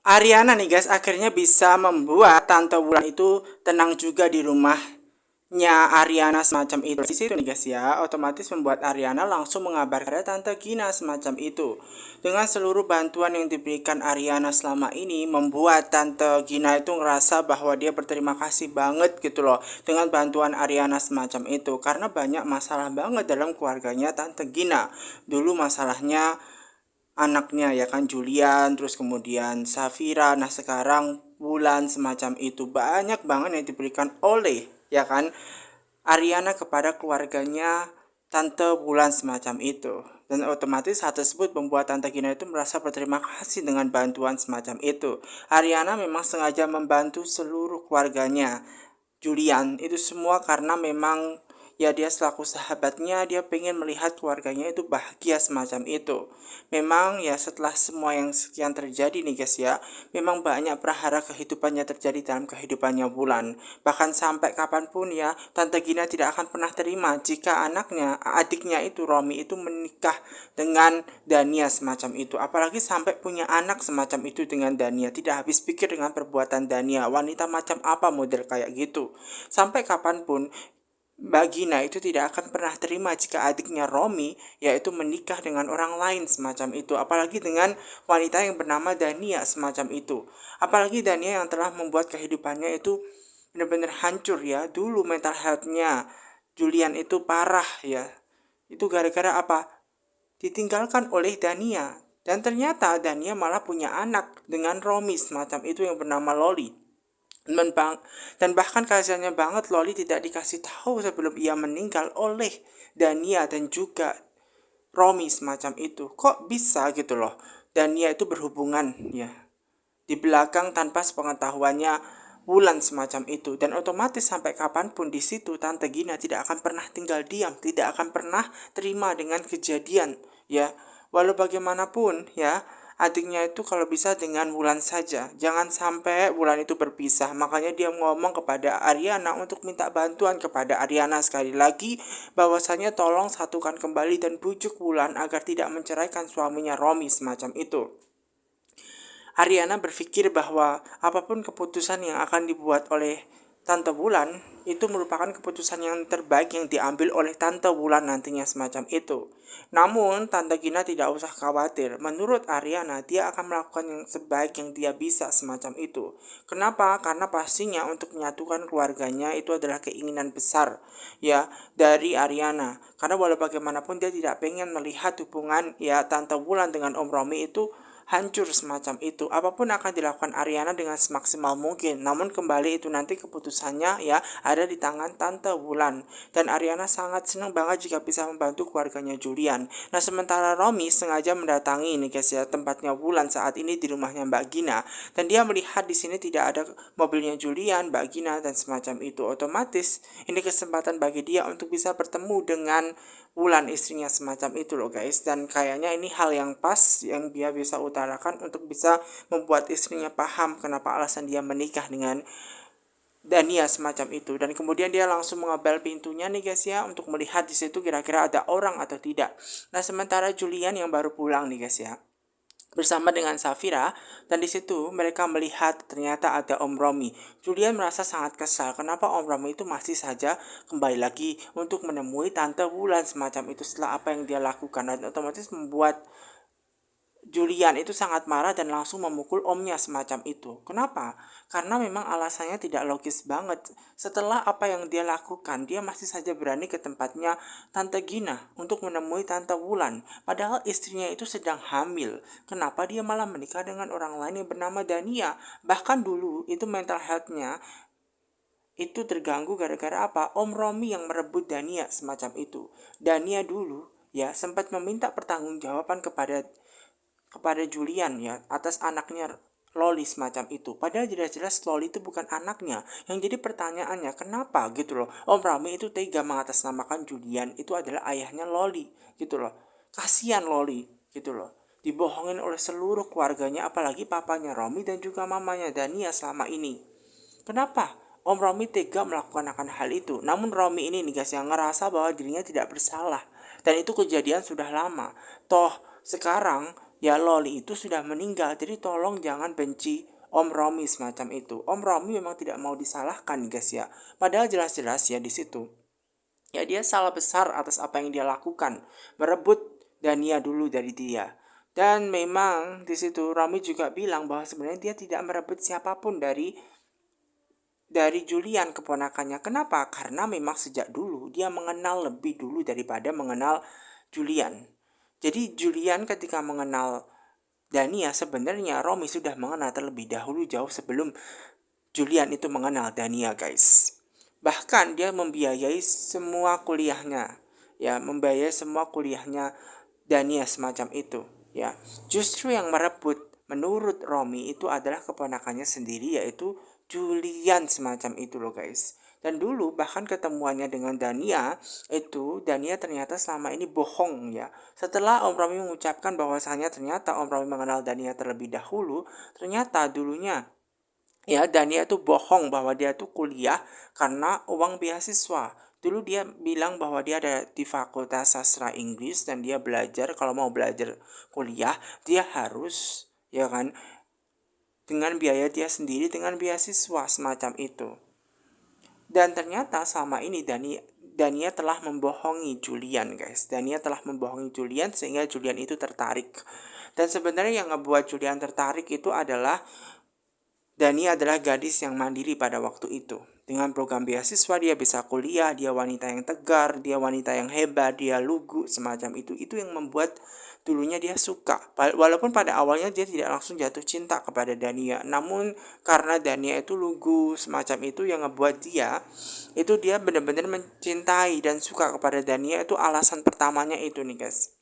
Ariana nih guys akhirnya bisa membuat Tante Wulan itu tenang juga di rumahnya Ariana semacam itu. Di situ nih guys ya, otomatis membuat Ariana langsung mengabarkan Tante Gina semacam itu. Dengan seluruh bantuan yang diberikan Ariana selama ini, membuat Tante Gina itu ngerasa bahwa dia berterima kasih banget gitu loh dengan bantuan Ariana semacam itu. Karena banyak masalah banget dalam keluarganya Tante Gina. Dulu masalahnya anaknya ya kan Julian, terus kemudian Safira. Nah sekarang Wulan semacam itu banyak banget yang diberikan oleh ya kan Ariana kepada keluarganya Tante Wulan semacam itu. Dan otomatis hal tersebut membuat Tante Gina itu merasa berterima kasih dengan bantuan semacam itu. Ariana memang sengaja membantu seluruh keluarganya Julian itu semua karena memang ya dia selaku sahabatnya dia pengen melihat keluarganya itu bahagia semacam itu. Memang ya setelah semua yang sekian terjadi nih guys ya, memang banyak prahara kehidupannya terjadi dalam kehidupannya Bulan. Bahkan sampai kapanpun ya, Tante Gina tidak akan pernah terima jika adiknya itu Romi itu menikah dengan Dania semacam itu. Apalagi sampai punya anak semacam itu dengan Dania. Tidak habis pikir dengan perbuatan Dania. Wanita macam apa model kayak gitu. Sampai kapanpun Mbak Gina itu tidak akan pernah terima jika adiknya Romi yaitu menikah dengan orang lain semacam itu. Apalagi dengan wanita yang bernama Dania semacam itu. Apalagi Dania yang telah membuat kehidupannya itu benar-benar hancur ya. Dulu mental healthnya Julian itu parah ya. Itu gara-gara apa? Ditinggalkan oleh Dania. Dan ternyata Dania malah punya anak dengan Romi semacam itu yang bernama Loli. Dan bahkan kasihannya banget Loli tidak dikasih tahu sebelum ia meninggal oleh Dania dan juga Romi semacam itu. Kok bisa gitu loh. Dania itu berhubungan ya di belakang tanpa sepengetahuannya Wulan semacam itu. Dan otomatis sampai kapanpun di situ Tante Gina tidak akan pernah tinggal diam, tidak akan pernah terima dengan kejadian ya. Walau bagaimanapun ya, adiknya itu kalau bisa dengan Wulan saja. Jangan sampai Wulan itu berpisah. Makanya dia ngomong kepada Ariana untuk minta bantuan kepada Ariana sekali lagi bahwasanya tolong satukan kembali dan bujuk Wulan agar tidak menceraikan suaminya Romi semacam itu. Ariana berpikir bahwa apapun keputusan yang akan dibuat oleh Tante Wulan itu merupakan keputusan yang terbaik yang diambil oleh Tante Wulan nantinya semacam itu. Namun Tante Gina tidak usah khawatir. Menurut Ariana dia akan melakukan yang sebaik yang dia bisa semacam itu. Kenapa? Karena pastinya untuk menyatukan keluarganya itu adalah keinginan besar ya dari Ariana. Karena walau bagaimanapun dia tidak pengen melihat hubungan ya Tante Wulan dengan Om Romi itu hancur semacam itu. Apapun akan dilakukan Ariana dengan semaksimal mungkin. Namun kembali itu nanti keputusannya ya ada di tangan Tante Wulan. Dan Ariana sangat senang banget jika bisa membantu keluarganya Julian. Nah sementara Romi sengaja mendatangi ini guys ya tempatnya Wulan saat ini di rumahnya Mbak Gina. Dan dia melihat di sini tidak ada mobilnya Julian, Mbak Gina dan semacam itu. Otomatis ini kesempatan bagi dia untuk bisa bertemu dengan Wulan istrinya semacam itu loh guys. Dan kayaknya ini hal yang pas yang dia bisa utarakan untuk bisa membuat istrinya paham kenapa alasan dia menikah dengan Dania semacam itu. Dan kemudian dia langsung mengebel pintunya nih guys ya untuk melihat di situ kira-kira ada orang atau tidak. Nah sementara Julian yang baru pulang nih guys ya bersama dengan Safira, dan di situ mereka melihat ternyata ada Om Romi. Julian merasa sangat kesal kenapa Om Romi itu masih saja kembali lagi untuk menemui Tante Wulan semacam itu setelah apa yang dia lakukan, dan otomatis membuat Julian itu sangat marah dan langsung memukul omnya semacam itu. Kenapa? Karena memang alasannya tidak logis banget. Setelah apa yang dia lakukan, dia masih saja berani ke tempatnya Tante Gina untuk menemui Tante Wulan. Padahal istrinya itu sedang hamil. Kenapa dia malah menikah dengan orang lain yang bernama Dania? Bahkan dulu itu mental health-nya itu terganggu gara-gara apa? Om Romi yang merebut Dania semacam itu. Dania dulu ya sempat meminta pertanggungjawaban kepada Julian ya atas anaknya Loli semacam itu. Padahal jelas-jelas Loli itu bukan anaknya. Yang jadi pertanyaannya kenapa gitu loh. Om Rami itu tega mengatasnamakan Julian itu adalah ayahnya Loli gitu loh. Kasihan Loli gitu loh. Dibohongin oleh seluruh keluarganya apalagi papanya Romi dan juga mamanya Dania selama ini. Kenapa? Om Romi tega melakukan akan hal itu. Namun Romi ini nih guys yang ngerasa bahwa dirinya tidak bersalah. Dan itu kejadian sudah lama. Toh sekarang ya Loli itu sudah meninggal. Jadi tolong jangan benci Om Romi semacam itu. Om Romi memang tidak mau disalahkan guys ya. Padahal jelas-jelas ya di situ. Ya dia salah besar atas apa yang dia lakukan, merebut Dania dulu dari dia. Dan memang di situ Romi juga bilang bahwa sebenarnya dia tidak merebut siapapun dari Julian keponakannya. Kenapa? Karena memang sejak dulu dia mengenal lebih dulu daripada mengenal Julian. Jadi Julian ketika mengenal Dania, sebenarnya Romi sudah mengenal terlebih dahulu jauh sebelum Julian itu mengenal Dania guys. Bahkan dia membiayai semua kuliahnya. Ya, membiayai semua kuliahnya Dania semacam itu. Ya, justru yang merebut menurut Romi itu adalah keponakannya sendiri yaitu Julian semacam itu loh guys. Dan dulu bahkan ketemuannya dengan Dania itu Dania ternyata selama ini bohong ya. Setelah Om Romi mengucapkan bahwasanya ternyata Om Romi mengenal Dania terlebih dahulu, ternyata dulunya ya Dania tuh bohong bahwa dia tuh kuliah karena uang beasiswa. Dulu dia bilang bahwa dia ada di Fakultas Sastra Inggris dan dia belajar, kalau mau belajar kuliah dia harus ya kan dengan biaya dia sendiri dengan beasiswa semacam itu. Dan ternyata selama ini Dania telah membohongi Julian guys. Dania telah membohongi Julian sehingga Julian itu tertarik. Dan sebenarnya yang ngebuat Julian tertarik itu adalah Dania adalah gadis yang mandiri pada waktu itu. Dengan program beasiswa dia bisa kuliah, dia wanita yang tegar, dia wanita yang hebat, dia lugu semacam itu. Itu yang membuat dulunya dia suka. Walaupun pada awalnya dia tidak langsung jatuh cinta kepada Dania. Namun karena Dania itu lugu semacam itu yang ngebuat dia benar-benar mencintai dan suka kepada Dania. Itu alasan pertamanya itu nih guys.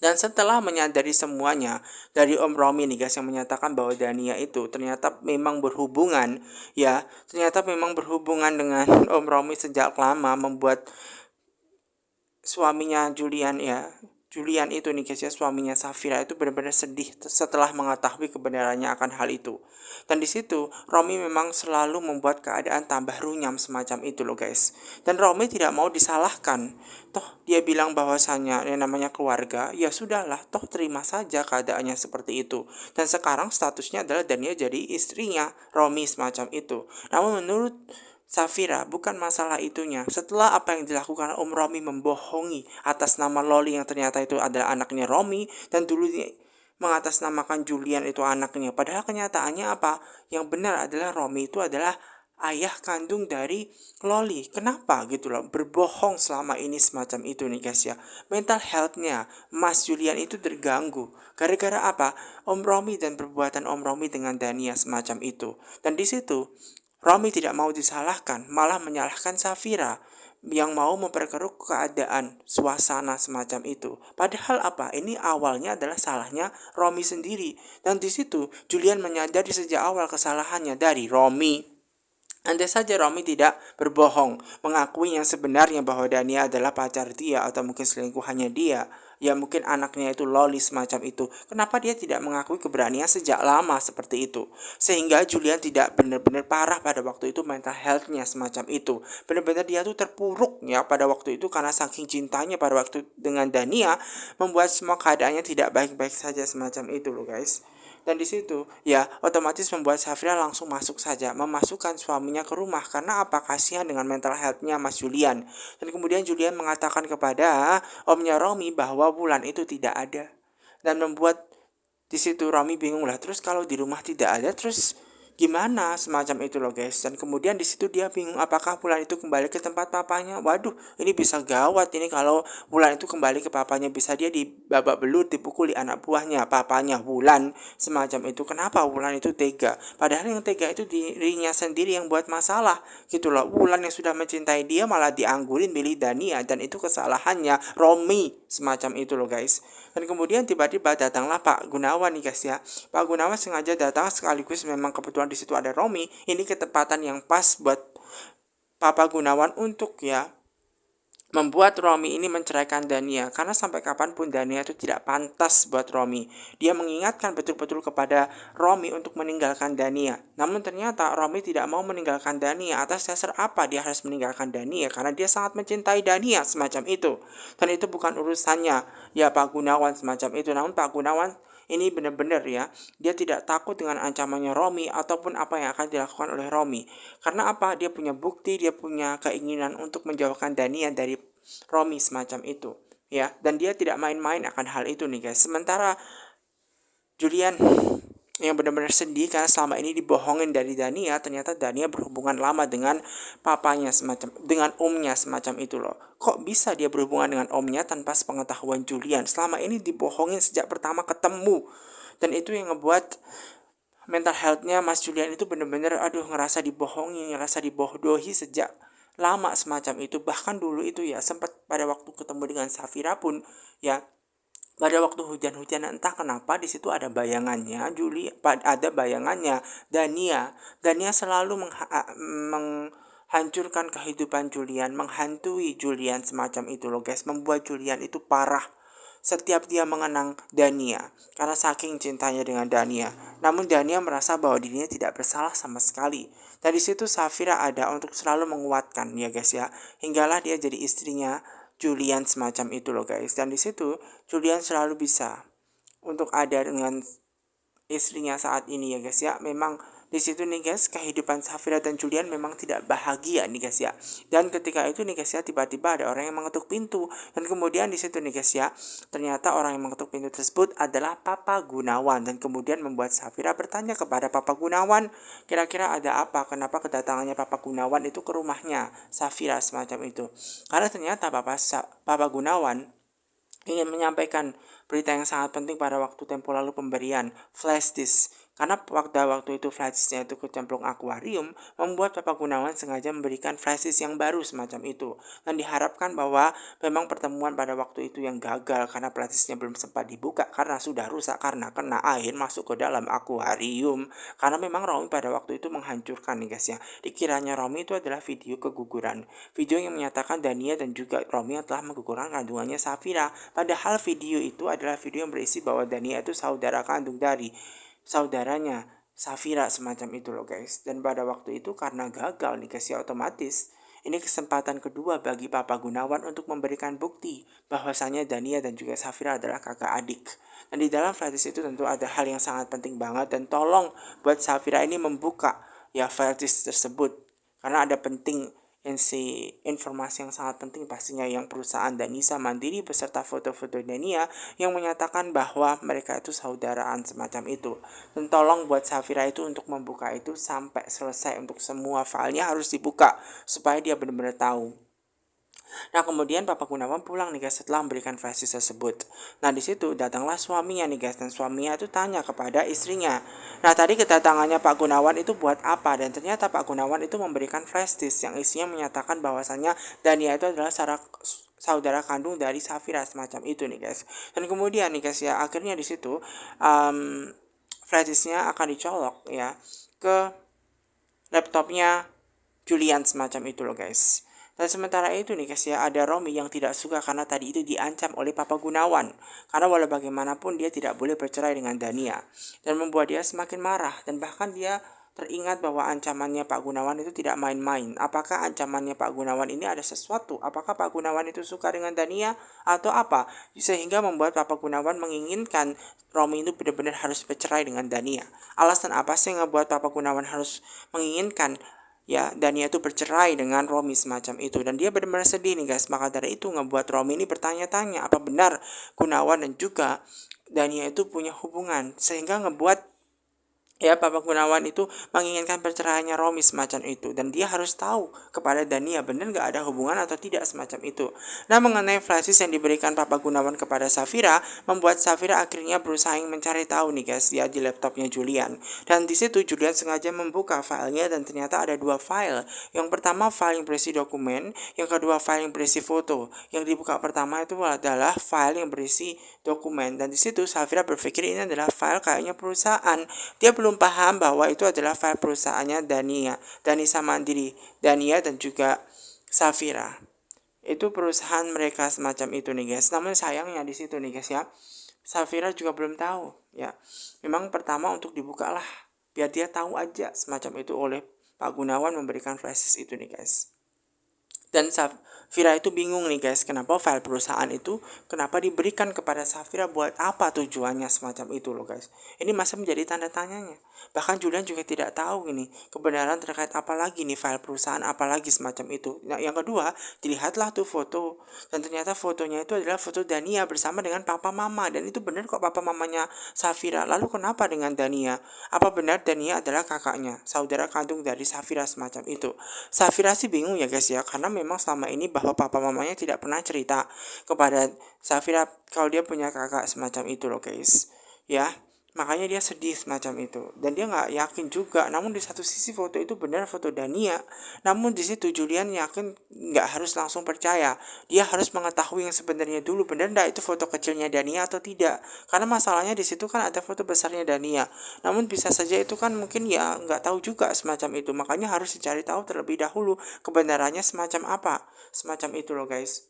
Dan setelah menyadari semuanya dari Om Romi nih guys yang menyatakan bahwa Dania itu ternyata memang berhubungan ya, ternyata memang berhubungan dengan Om Romi sejak lama, membuat suaminya Julian ya, Julian itu nih guys ya, suaminya Safira itu benar-benar sedih setelah mengetahui kebenarannya akan hal itu. Dan di situ Romi memang selalu membuat keadaan tambah runyam semacam itu loh guys. Dan Romi tidak mau disalahkan. Toh dia bilang bahwasanya yang namanya keluarga, ya sudahlah, toh terima saja keadaannya seperti itu. Dan sekarang statusnya adalah Dania jadi istrinya Romi semacam itu. Namun menurut Safira, bukan masalah itunya. Setelah apa yang dilakukan Om Romi membohongi atas nama Loli yang ternyata itu adalah anaknya Romi, dan dulu mengatasnamakan Julian itu anaknya. Padahal kenyataannya apa? Yang benar adalah Romi itu adalah ayah kandung dari Loli. Kenapa gitu loh? Berbohong selama ini semacam itu nih guys ya. Mental health-nya Mas Julian itu terganggu. Gara-gara apa? Om Romi dan perbuatan Om Romi dengan Dania semacam itu. Dan di situ Romi tidak mau disalahkan, malah menyalahkan Safira yang mau memperkeruh keadaan suasana semacam itu. Padahal apa? Ini awalnya adalah salahnya Romi sendiri. Dan di situ Julian menyadari sejak awal kesalahannya dari Romi. Andai saja Romi tidak berbohong, mengakui yang sebenarnya bahwa Dania adalah pacar dia atau mungkin selingkuhannya dia, ya mungkin anaknya itu Loli semacam itu. Kenapa dia tidak mengakui keberanian sejak lama seperti itu? Sehingga Julian tidak benar-benar parah pada waktu itu, mental health-nya semacam itu. Benar-benar dia tuh terpuruk ya pada waktu itu karena saking cintanya pada waktu dengan Dania, membuat semua keadaannya tidak baik-baik saja semacam itu loh guys. Dan di situ ya otomatis membuat Safira langsung masuk saja, memasukkan suaminya ke rumah karena apa? Kasihan dengan mental health-nya Mas Julian. Dan kemudian Julian mengatakan kepada omnya Romi bahwa Wulan itu tidak ada. Dan membuat di situ Romi bingung lah, terus kalau di rumah tidak ada terus gimana semacam itu loh guys. Dan kemudian di situ dia bingung apakah Wulan itu kembali ke tempat papanya. Waduh, ini bisa gawat ini kalau Wulan itu kembali ke papanya, bisa dia dibabak belut, dipukuli anak buahnya papanya Wulan semacam itu. Kenapa Wulan itu tega? Padahal yang tega itu dirinya sendiri yang buat masalah gitu loh. Wulan yang sudah mencintai dia malah dianggurin milih Dania, dan itu kesalahannya Romi semacam itu loh guys. Dan kemudian tiba-tiba datanglah Pak Gunawan nih guys ya. Pak Gunawan sengaja datang sekaligus memang kebetulan di situ ada Romi. Ini ketepatan yang pas buat Papa Gunawan untuk ya membuat Romi ini menceraikan Dania, karena sampai kapanpun Dania itu tidak pantas buat Romi. Dia mengingatkan betul-betul kepada Romi untuk meninggalkan Dania. Namun ternyata Romi tidak mau meninggalkan Dania. Atas dasar apa dia harus meninggalkan Dania? Karena dia sangat mencintai Dania semacam itu. Dan itu bukan urusannya ya Pak Gunawan semacam itu. Namun Pak Gunawan Ini benar-benar ya, dia tidak takut dengan ancamannya Romi ataupun apa yang akan dilakukan oleh Romi. Karena apa? Dia punya bukti, dia punya keinginan untuk menjauhkan Dania dari Romi semacam itu. Ya, dan dia tidak main-main akan hal itu nih guys. Sementara Julian yang benar-benar sedih karena selama ini dibohongin dari Dania, ternyata Dania berhubungan lama dengan papanya semacam, dengan omnya semacam itu loh. Kok bisa dia berhubungan dengan omnya tanpa sepengetahuan Julian? Selama ini dibohongin sejak pertama ketemu. Dan itu yang ngebuat mental health-nya Mas Julian itu benar-benar ngerasa dibohongi, ngerasa dibodohi sejak lama semacam itu. Bahkan dulu itu ya sempat pada waktu ketemu dengan Safira pun ya, pada waktu hujan-hujan entah kenapa di situ ada bayangannya ada bayangannya Dania selalu menghancurkan kehidupan Julian, menghantui Julian semacam itu loh guys, membuat Julian itu parah setiap dia mengenang Dania karena saking cintanya dengan Dania. Namun Dania merasa bahwa dirinya tidak bersalah sama sekali. Dari situ Safira ada untuk selalu menguatkan ya guys ya, hinggalah dia jadi istrinya Julian semacam itu loh guys. Dan di situ Julian selalu bisa untuk ada dengan istrinya saat ini ya guys ya. Memang di situ nih guys, kehidupan Safira dan Julian memang tidak bahagia nih guys ya. Dan ketika itu nih guys ya, tiba-tiba ada orang yang mengetuk pintu. Dan kemudian di situ nih guys ya, ternyata orang yang mengetuk pintu tersebut adalah Papa Gunawan. Dan kemudian membuat Safira bertanya kepada Papa Gunawan, kira-kira ada apa? Kenapa kedatangannya Papa Gunawan itu ke rumahnya Safira semacam itu? Karena ternyata Papa Gunawan ingin menyampaikan berita yang sangat penting pada waktu tempo lalu pemberian flash disk. Karena waktu itu flash disknya itu kecemplung akuarium, membuat Papa Gunawan sengaja memberikan flash disk yang baru semacam itu. Dan diharapkan bahwa memang pertemuan pada waktu itu yang gagal karena flash disknya belum sempat dibuka karena sudah rusak karena kena air masuk ke dalam akuarium. Karena memang Romi pada waktu itu menghancurkan nih guys ya. Dikiranya Romi itu adalah video keguguran. Video yang menyatakan Dania dan juga Romi yang telah menggugurkan kandungannya Safira. Padahal video itu adalah video yang berisi bahwa Dania itu saudara kandung dari saudaranya Safira semacam itu loh guys. Dan pada waktu itu karena gagal nih guys ya, otomatis ini kesempatan kedua bagi Papa Gunawan untuk memberikan bukti bahwasanya Dania dan juga Safira adalah kakak adik. Dan di dalam flash itu tentu ada hal yang sangat penting banget, dan tolong buat Safira ini membuka ya flash tersebut karena ada penting informasi yang sangat penting pastinya, yang perusahaan Danisa Mandiri beserta foto-foto Dania yang menyatakan bahwa mereka itu saudaraan semacam itu. Dan tolong buat Safira itu untuk membuka itu sampai selesai, untuk semua filenya harus dibuka supaya dia benar-benar tahu. Nah kemudian Papa Gunawan pulang nih guys setelah memberikan flash disk tersebut. Nah di situ datanglah suaminya nih guys, dan suaminya itu tanya kepada istrinya. Nah tadi kedatangannya Pak Gunawan itu buat apa? Dan ternyata Pak Gunawan itu memberikan flash disk yang isinya menyatakan bahwasannya Dania itu adalah saudara kandung dari Safira semacam itu nih guys. Dan kemudian nih guys ya, akhirnya di situ flash disknya akan dicolok ya ke laptopnya Julian semacam itu loh guys. Dan sementara itu nih guys ya, ada Romi yang tidak suka karena tadi itu diancam oleh Papa Gunawan. Karena walau bagaimanapun dia tidak boleh bercerai dengan Dania. Dan membuat dia semakin marah, dan bahkan dia teringat bahwa ancamannya Pak Gunawan itu tidak main-main. Apakah ancamannya Pak Gunawan ini ada sesuatu? Apakah Pak Gunawan itu suka dengan Dania atau apa? Sehingga membuat Papa Gunawan menginginkan Romi itu benar-benar harus bercerai dengan Dania. Alasan apa sih yang ngebuat Papa Gunawan harus menginginkan ya Dania itu bercerai dengan Romi semacam itu? Dan dia benar-benar sedih nih guys. Maka dari itu ngebuat Romi ini bertanya-tanya apa benar Gunawan dan juga Dania itu punya hubungan, sehingga ngebuat ya Papa Gunawan itu menginginkan perceraiannya Romi semacam itu. Dan dia harus tahu kepada Dania benar gak ada hubungan atau tidak semacam itu. Nah mengenai flash disk yang diberikan Papa Gunawan kepada Safira, membuat Safira akhirnya berusaha mencari tahu nih guys ya di laptopnya Julian. Dan di situ Julian sengaja membuka filenya, dan ternyata ada dua file. Yang pertama file yang berisi dokumen, yang kedua file yang berisi foto. Yang dibuka pertama itu adalah file yang berisi dokumen, dan di situ Safira berpikir ini adalah file kayaknya perusahaan. Dia belum paham bahwa itu adalah file perusahaannya Danisa Mandiri, Dania dan juga Safira. Itu perusahaan mereka semacam itu nih guys. Namun sayangnya di situ nih guys ya, Safira juga belum tahu ya. Memang pertama untuk dibuka lah, biar dia tahu aja semacam itu oleh Pak Gunawan memberikan flash itu nih guys. Dan Safira itu bingung nih guys, kenapa file perusahaan itu kenapa diberikan kepada Safira, buat apa tujuannya semacam itu loh guys. Ini masih menjadi tanda tanyanya. Bahkan Julian juga tidak tahu ini kebenaran terkait apa lagi nih file perusahaan apa lagi semacam itu. Nah, yang kedua, dilihatlah tuh foto, dan ternyata fotonya itu adalah foto Dania bersama dengan papa mama, dan itu benar kok papa mamanya Safira. Lalu kenapa dengan Dania? Apa benar Dania adalah kakaknya, saudara kandung dari Safira semacam itu? Safira sih bingung ya guys ya, karena memang selama ini bahwa papa mamanya tidak pernah cerita kepada Safira kalau dia punya kakak semacam itu loh guys. Ya, makanya dia sedih semacam itu, dan dia nggak yakin juga. Namun di satu sisi foto itu benar foto Dania, namun di situ Julian yakin nggak harus langsung percaya. Dia harus mengetahui yang sebenarnya dulu, benar nggak itu foto kecilnya Dania atau tidak. Karena masalahnya di situ kan ada foto besarnya Dania, namun bisa saja itu kan mungkin ya nggak tahu juga semacam itu. Makanya harus dicari tahu terlebih dahulu kebenarannya semacam apa, semacam itu loh guys.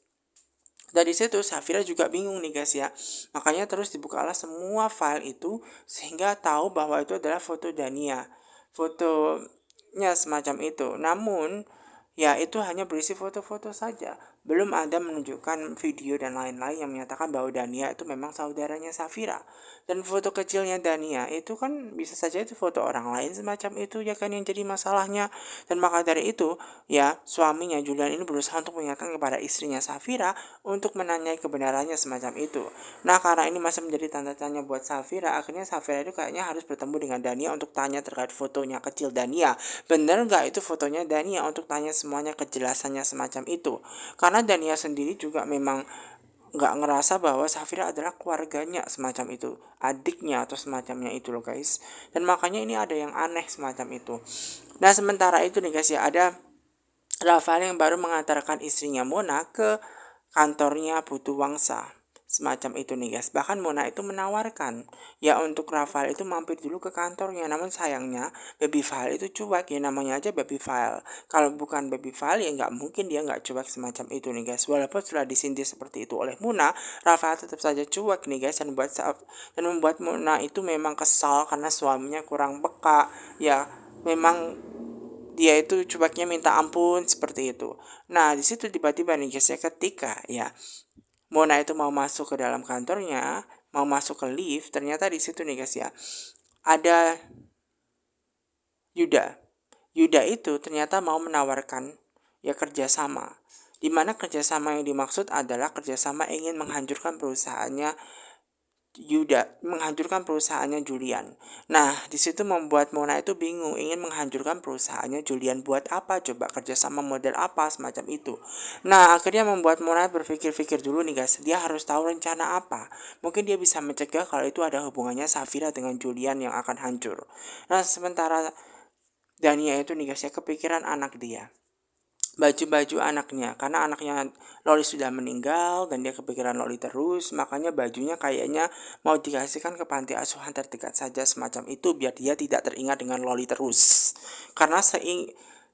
Dari situ Safira juga bingung nih guys ya. Makanya terus dibukalah semua file itu sehingga tahu bahwa itu adalah foto Dania. Fotonya semacam itu. Namun ya itu hanya berisi foto-foto saja. Belum ada menunjukkan video dan lain-lain yang menyatakan bahwa Dania itu memang saudaranya Safira. Dan foto kecilnya Dania itu kan bisa saja itu foto orang lain semacam itu ya kan yang jadi masalahnya. Dan maka dari itu ya suaminya Julian ini berusaha untuk mengingatkan kepada istrinya Safira untuk menanyai kebenarannya semacam itu. Nah, karena ini masih menjadi tanda tanya buat Safira, akhirnya Safira itu kayaknya harus bertemu dengan Dania untuk tanya terkait fotonya kecil Dania. Bener nggak itu fotonya Dania, untuk tanya semuanya kejelasannya semacam itu. Karena Dania sendiri juga memang nggak ngerasa bahwa Safira adalah keluarganya semacam itu, adiknya atau semacamnya itu loh guys. Dan makanya ini ada yang aneh semacam itu. Nah, sementara itu nih guys ya, ada Rafael yang baru mengantarkan istrinya Mona ke kantornya Putu Wangsa semacam itu nih guys. Bahkan Mona itu menawarkan ya untuk Rafael itu mampir dulu ke kantornya. Namun sayangnya baby file itu cuek, ya namanya aja baby file. Kalau bukan baby file ya nggak mungkin dia nggak cuek semacam itu nih guys. Walaupun sudah disindir seperti itu oleh Mona, Rafael tetap saja cuek nih guys, dan membuat Mona itu memang kesal karena suaminya kurang peka. Ya memang dia itu cueknya minta ampun seperti itu. Nah, di situ tiba-tiba nih guys ya, ketika ya Mona itu mau masuk ke dalam kantornya, mau masuk ke lift, ternyata di situ nih guys ya, ada Yuda. Yuda itu ternyata mau menawarkan ya kerjasama. Di mana kerjasama yang dimaksud adalah kerjasama ingin menghancurkan perusahaannya Yuda, menghancurkan perusahaannya Julian. Nah, di situ membuat Mona itu bingung, ingin menghancurkan perusahaannya Julian buat apa? Coba kerjasama model apa semacam itu. Nah, akhirnya membuat Mona berpikir-pikir dulu nih guys, dia harus tahu rencana apa. Mungkin dia bisa mencegah kalau itu ada hubungannya Safira dengan Julian yang akan hancur. Nah, sementara Dania itu nih guys ya, kepikiran anak dia, baju-baju anaknya, karena anaknya Loli sudah meninggal dan dia kepikiran Loli terus. Makanya bajunya kayaknya mau dikasihkan ke panti asuhan terdekat saja semacam itu, biar dia tidak teringat dengan Loli terus. Karena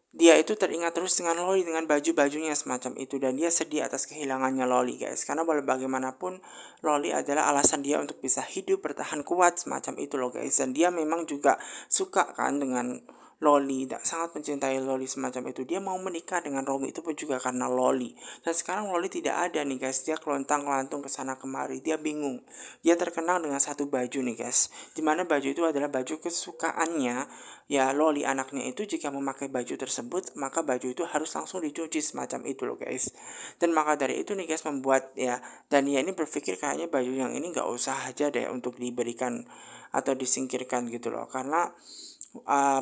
dia itu teringat terus dengan Loli, dengan baju-bajunya semacam itu, dan dia sedih atas kehilangannya Loli guys. Karena walau bagaimanapun Loli adalah alasan dia untuk bisa hidup bertahan kuat semacam itu loh guys. Dan dia memang juga suka kan dengan Loli, sangat mencintai Loli semacam itu. Dia mau menikah dengan Romi itu pun juga karena Loli. Dan sekarang Loli tidak ada nih guys. Dia kelontang-kelantung kesana kemari. Dia bingung. Dia terkenal dengan satu baju nih guys, dimana baju itu adalah baju kesukaannya ya Loli anaknya itu. Jika memakai baju tersebut, maka baju itu harus langsung dicuci semacam itu loh guys. Dan maka dari itu nih guys, membuat ya Dania ini berpikir kayaknya baju yang ini nggak usah aja deh untuk diberikan atau disingkirkan gitu loh. Karena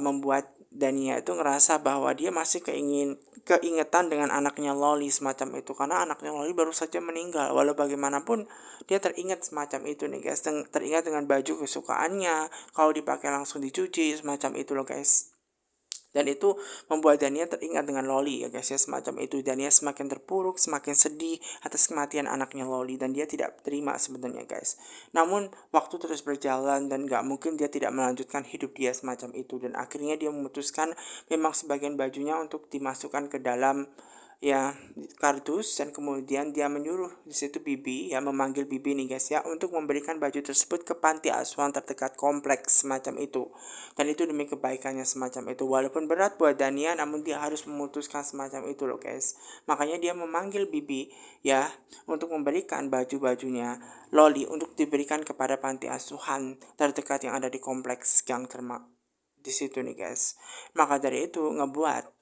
membuat Dania itu ngerasa bahwa dia masih keingetan dengan anaknya Loli semacam itu, karena anaknya Loli baru saja meninggal. Walau bagaimanapun dia teringat semacam itu nih guys, teringat dengan baju kesukaannya, kalau dipakai langsung dicuci semacam itu loh guys. Dan itu membuat Dania teringat dengan Loli ya guys ya, semacam itu. Dania semakin terpuruk, semakin sedih atas kematian anaknya Loli, dan dia tidak terima sebenarnya guys. Namun waktu terus berjalan dan gak mungkin dia tidak melanjutkan hidup dia semacam itu. Dan akhirnya dia memutuskan memang sebagian bajunya untuk dimasukkan ke dalam ya kardus, dan kemudian dia menyuruh di situ bibi, ya memanggil bibi nih guys ya, untuk memberikan baju tersebut ke panti asuhan terdekat kompleks semacam itu. Dan itu demi kebaikannya semacam itu. Walaupun berat buat Dania, namun dia harus memutuskan semacam itu loh guys. Makanya dia memanggil bibi ya untuk memberikan baju-bajunya Loli untuk diberikan kepada panti asuhan terdekat yang ada di kompleks Gang Terma di situ nih guys. Maka dari itu ngebuat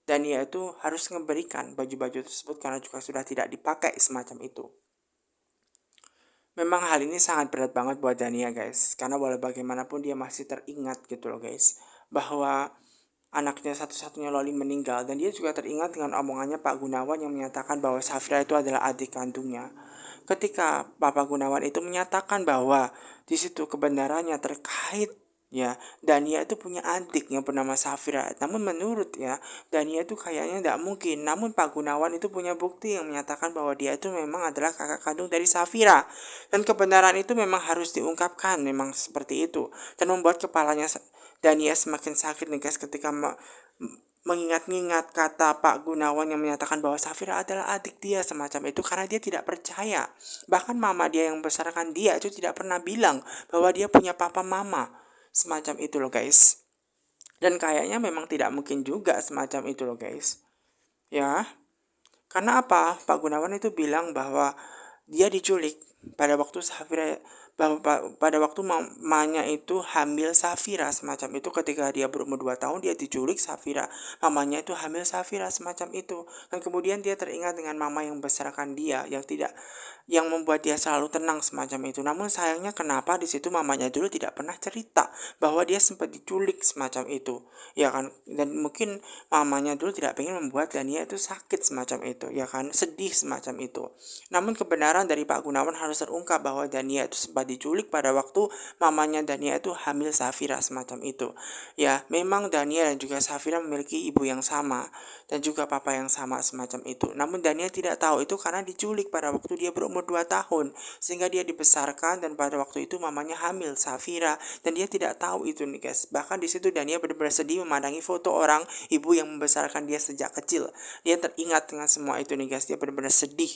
Dania itu harus memberikan baju-baju tersebut karena juga sudah tidak dipakai semacam itu. Memang hal ini sangat berat banget buat Dania guys, karena walau bagaimanapun dia masih teringat gitu loh guys, bahwa anaknya satu-satunya Loli meninggal, dan dia juga teringat dengan omongannya Pak Gunawan yang menyatakan bahwa Safira itu adalah adik kandungnya. Ketika Bapak Gunawan itu menyatakan bahwa di situ kebenarannya terkait ya Dania itu punya adik yang bernama Safira, namun menurut ya Dania itu kayaknya tidak mungkin, namun Pak Gunawan itu punya bukti yang menyatakan bahwa dia itu memang adalah kakak kandung dari Safira, dan kebenaran itu memang harus diungkapkan, memang seperti itu, dan membuat kepalanya Dania semakin sakit nih guys ketika mengingat-ingat kata Pak Gunawan yang menyatakan bahwa Safira adalah adik dia semacam itu, karena dia tidak percaya. Bahkan mama dia yang membesarkan dia itu tidak pernah bilang bahwa dia punya papa mama semacam itu loh guys. Dan kayaknya memang tidak mungkin juga semacam itu loh guys. Ya, karena apa? Pak Gunawan itu bilang bahwa dia diculik pada waktu Safira, bahwa pada waktu mamanya itu hamil Safira semacam itu. Ketika dia berumur 2 tahun dia diculik Safira, mamanya itu hamil Safira semacam itu. Dan kemudian dia teringat dengan mama yang membesarkan dia, yang membuat dia selalu tenang semacam itu. Namun sayangnya kenapa di situ mamanya dulu tidak pernah cerita bahwa dia sempat diculik semacam itu, ya kan? Dan mungkin mamanya dulu tidak ingin membuat Dania itu sakit semacam itu, ya kan? Sedih semacam itu. Namun kebenaran dari Pak Gunawan harus terungkap bahwa Dania itu sempat diculik pada waktu mamanya Dania itu hamil Safira semacam itu. Ya, memang Dania dan juga Safira memiliki ibu yang sama dan juga papa yang sama semacam itu. Namun Dania tidak tahu itu karena diculik pada waktu dia berumur 2 tahun, sehingga dia dibesarkan dan pada waktu itu mamanya hamil Safira dan dia tidak tahu itu nih guys. Bahkan di situ Dania benar-benar sedih memandangi foto orang ibu yang membesarkan dia sejak kecil. Dia teringat dengan semua itu nih guys, dia benar-benar sedih.